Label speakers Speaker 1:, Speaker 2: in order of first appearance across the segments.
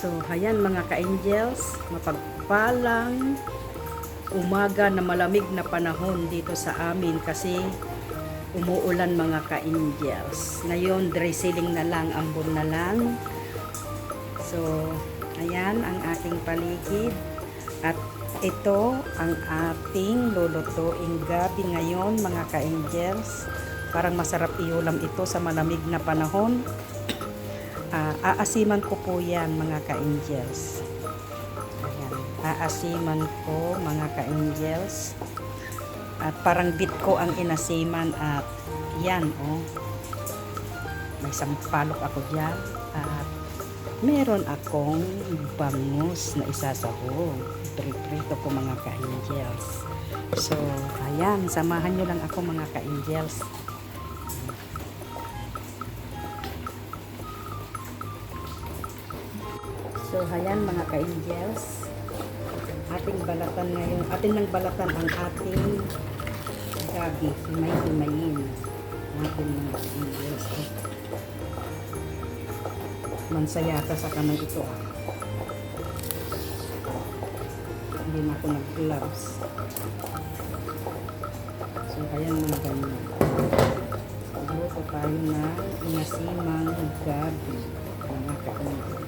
Speaker 1: So, ayan mga ka-angels, mapagpalang umaga na malamig na panahon dito sa amin kasi umuulan mga ka-angels. Ngayon, drizzling na lang, ambon na lang. So, ayan ang aking paligid. At ito ang ating lulutuing gabi ngayon mga ka-angels. Parang masarap iulam ito sa malamig na panahon. Aasiman ko po yan mga ka-angels. Ayan, aasiman ko mga ka-angels. At parang bit ko ang inasiman at yan may sampalok ako dyan at meron akong bangus na isasahog. Prito ko mga ka-angels. So ayan, samahan nyo lang ako mga ka-angels. So, ayan mga ka-angels, ating balatan ngayon, ating nang balatan ang ating gabi, himay-himayin ating mga ka-angels. Mansayata sa kamay ito Hindi na ako nag-gloves. So, ayan mga ganyan. Magluto tayo ng inasimang gabi mga ka-angels.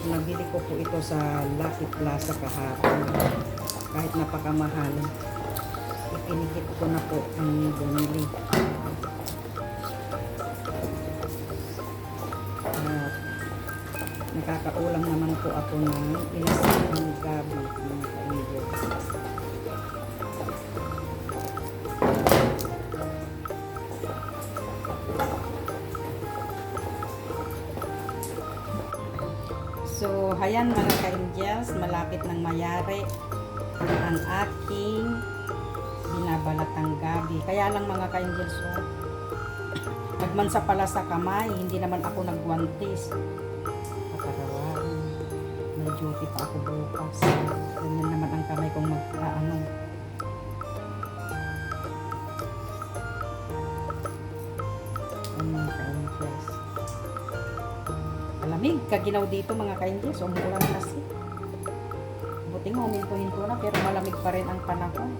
Speaker 1: Nabili ko po ito sa Lucky Plaza kahapon. Kahit napakamahal, ipinigit ko na po ang bumili. At nakakaulam naman po ako ng inasimang gabi mga ka-angels. So, ayan mga ka-angels, malapit ng mayari ang aking binabalatang gabi. Kaya lang mga ka-angels, nagmansa pala sa kamay, hindi naman ako nagwantis. Pakarawan, may duty pa ako bukas. Ganyan naman ang kamay kong mag-ano. Mga ka-angels. Malamig, kaginaw dito mga ka-angels, umuulan kasi. Buti nga huminto-hinto na pero malamig pa rin ang panahon.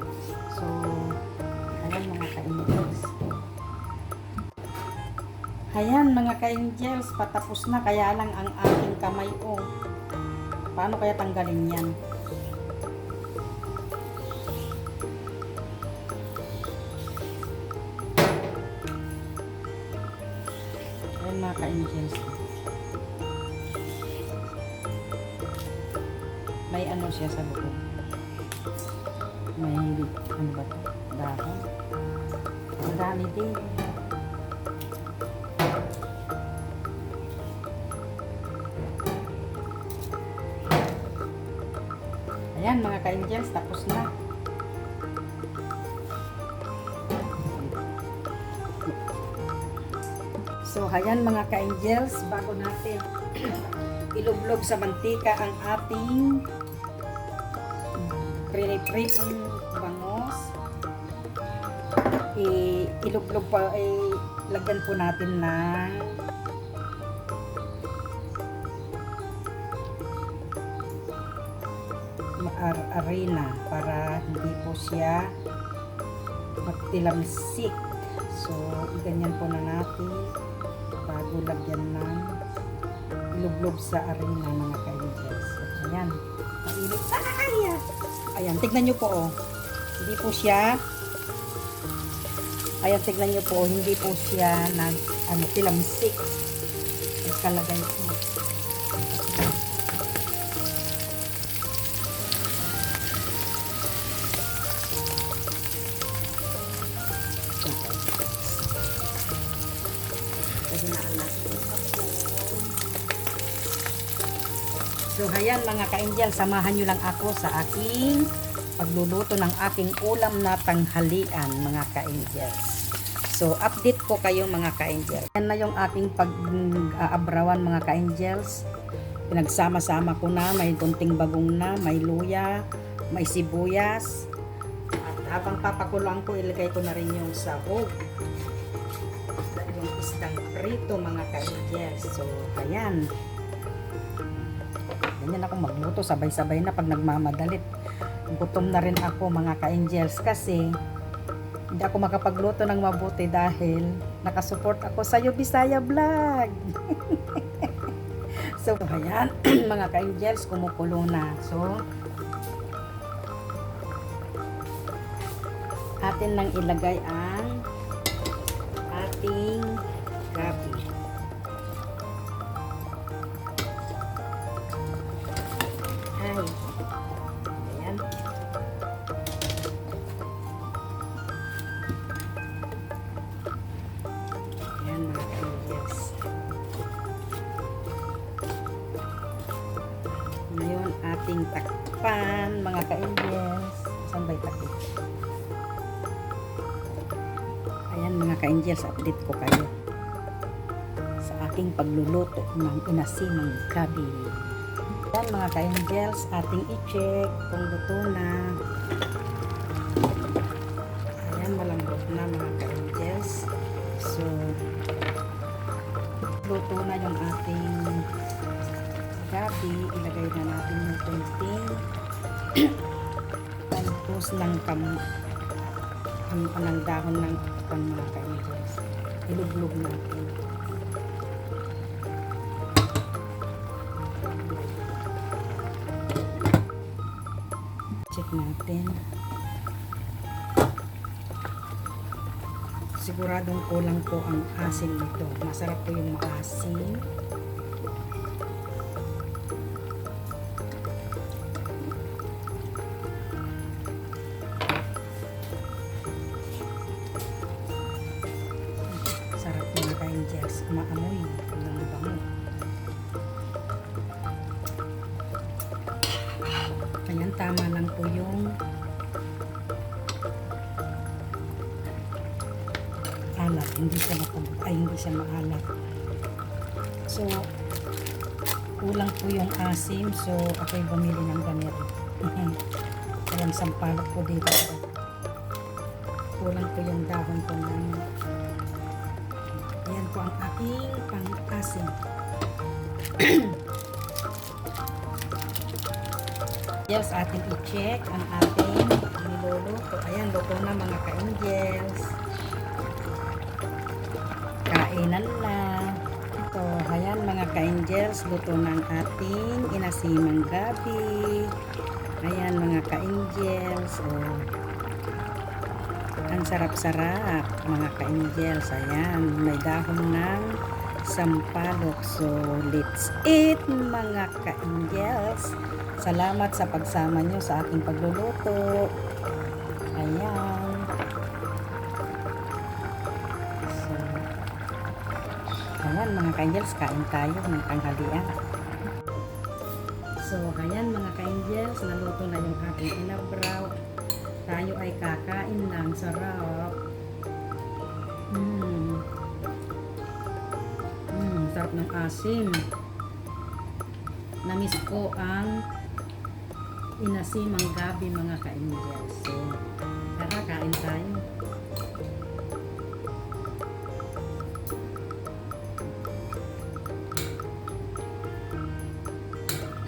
Speaker 1: So, ayan mga ka-angels. Ayan mga ka-angels, patapos na kaya lang ang aking kamay Paano kaya tanggalin yan? Ayan mga ka-angels. May ano siya sa loob. May ano ba ito? Dahon. Ang dami din. Ayan mga ka-angels, tapos na. So ayan mga ka-angels, bago natin ilublog sa mantika ang ating pre-pritong bangus, ilublog pa, lagyan po natin ng arena para hindi po siya magtilamsik. So ganyan po na natin bago lagyan ng ilublog sa arena mga ka-angels. Ayan, mainit. Ayan, tignan nyo po hindi po siya, ayan, tignan nyo po, hindi po siya tilamsik. Kalagay po. So, ayan mga ka-angel, samahan nyo lang ako sa aking pagluluto ng aking ulam na tanghalian mga ka-angels. So, update ko kayo mga ka-angel. Yan na yung aking pag-aabrawan mga ka-angels. Pinagsama-sama ko na, may kunting bagong na, may luya, may sibuyas. At habang papakuloan ko, ilagay ko na rin yung sahog. Yung isdang prito mga ka-angels. So, ayan. Ganyan ako magluto, sabay-sabay na pag nagmamadalit. Gutom na rin ako mga ka-angels kasi hindi ako makapagluto ng mabuti dahil nakasupport ako sa Bisaya Vlog. So, ayan, mga ka-angels, kumukulo na. So, atin nang ilagay ang ating gabi. Ay, ayan. Ayan, mga ka-angels. Ngayon, ating takpan, mga ka-angels. Saan ba'y takip? Ayan, mga ka-angels, update ko kayo sa aking pagluluto ng inasimang gabi. Ayan, mga ka-angels, ating i-check kung luto na. Ayan, malambot na, mga ka-angels. So, luto na yung ating gabi. Ilagay na natin yung kunting talpos ng ng dahon ng mga ka-angels. Iluglog natin. Check natin. Siguradong kulang po ang asin nito. Masarap po yung maasim. Sarap mga ka-angels. Maamoy. Ang bango. Ayan, tama lang po yung alat. Hindi siya maalat. So, kulang po yung asim. So, ako'y bumili ng ganito. Ayan, sampalok po dito. Kulang po yung dahon po ng ayan po ang aking pang-asim. Yes, ating i-check ang ating niluluto. Ayan, luto na mga ka-angels. Kainan na. Ito, ayan mga ka-angels, luto ng ating inasimang gabi. Ayan mga ka-angels. Oh. Ang sarap-sarap mga ka-angels. Ayan, may dahon ng sampalok. So, let's eat mga ka-angels. Salamat sa pagsama nyo sa aking pagluluto. Ayan. So, ayan mga ka-angels, kain tayo ng tanghalian. So, ayan mga ka-angels, naluto na yung aking inabraw. Tayo ay kakain lang. Sarap. Sarap ng asim. Namiss ko ang inasimang gabi mga ka-angels. So, tara, kain tayo.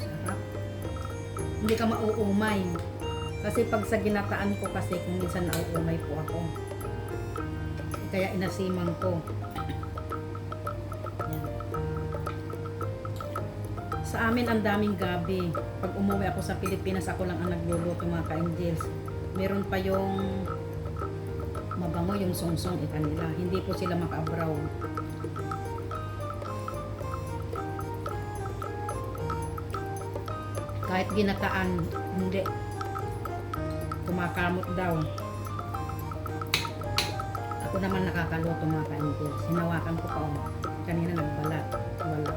Speaker 1: Sarap. Hindi ka mauumay. Kasi pag sa ginataan ko kasi kung minsan nauumay po ako. Kaya inasiman ko. Yan. Sa amin ang daming gabi. Pag umuwi ako sa Pilipinas, ako lang ang nagluluto mga ka-angels. Meron pa yung mabango yung songsong kanila. Hindi po sila makaabraw. Kahit ginataan, hindi. Kumakamot daw. Ako naman nakakaluto mga ka-angels. Hinawakan ko pa kanina nagbalat. Wala.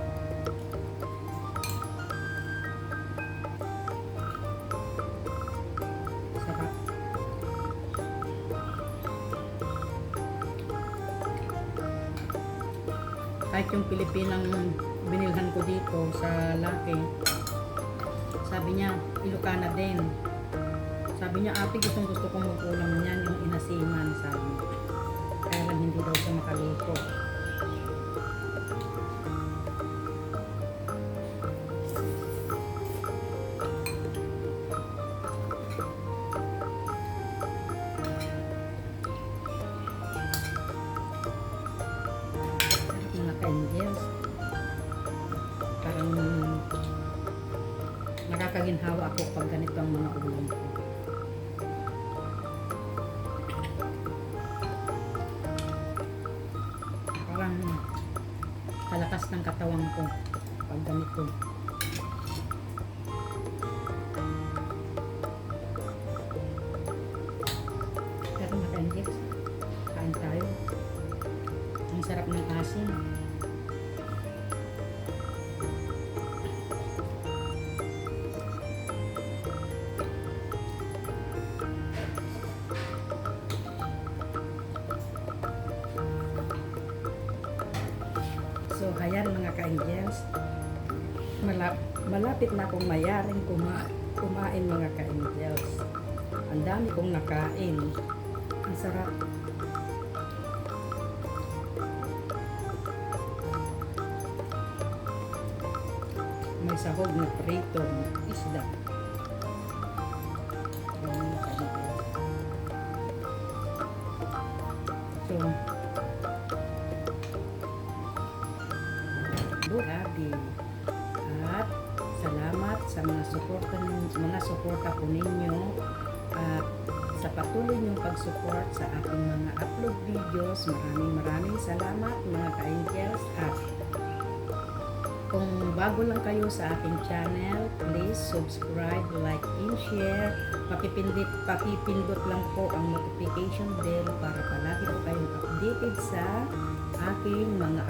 Speaker 1: Sarap. Kahit yung Pilipinang
Speaker 2: binilhan ko dito sa Laki. Sabi niya, Ilocana din. Sabi niya, ate, gustong gusto kong mag-ulam niyan, yung inasiman, sabi. Kaya lang hindi daw siya makaluto. Mga ka-angels. Parang nakakaginhawa ako pag ganito ang mga ulam ko. Parang palakas ng katawan ko pag ganito. Pero mga ka-angels, kain tayo. Ang sarap ng asin. So, ayan mga ka-angels. Malapit na akong mayaring kumain mga ka-angels. Ang dami kong nakain. Ang sarap. May sahog na pritong isda. Ayan, mga ka-angels. So, grabe. At salamat sa mga suporta po ninyo at sa patuloy niyong pag-support sa aking mga upload videos. Maraming salamat mga ka-angels. At kung bago lang kayo sa aking channel, please subscribe, like, and share. Pakipindot lang po ang notification bell para palagi po kayong updated sa aking mga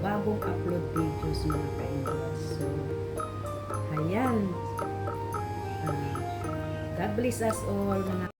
Speaker 2: bagong upload videos mga ka-angels. So, ayan. God bless us all mga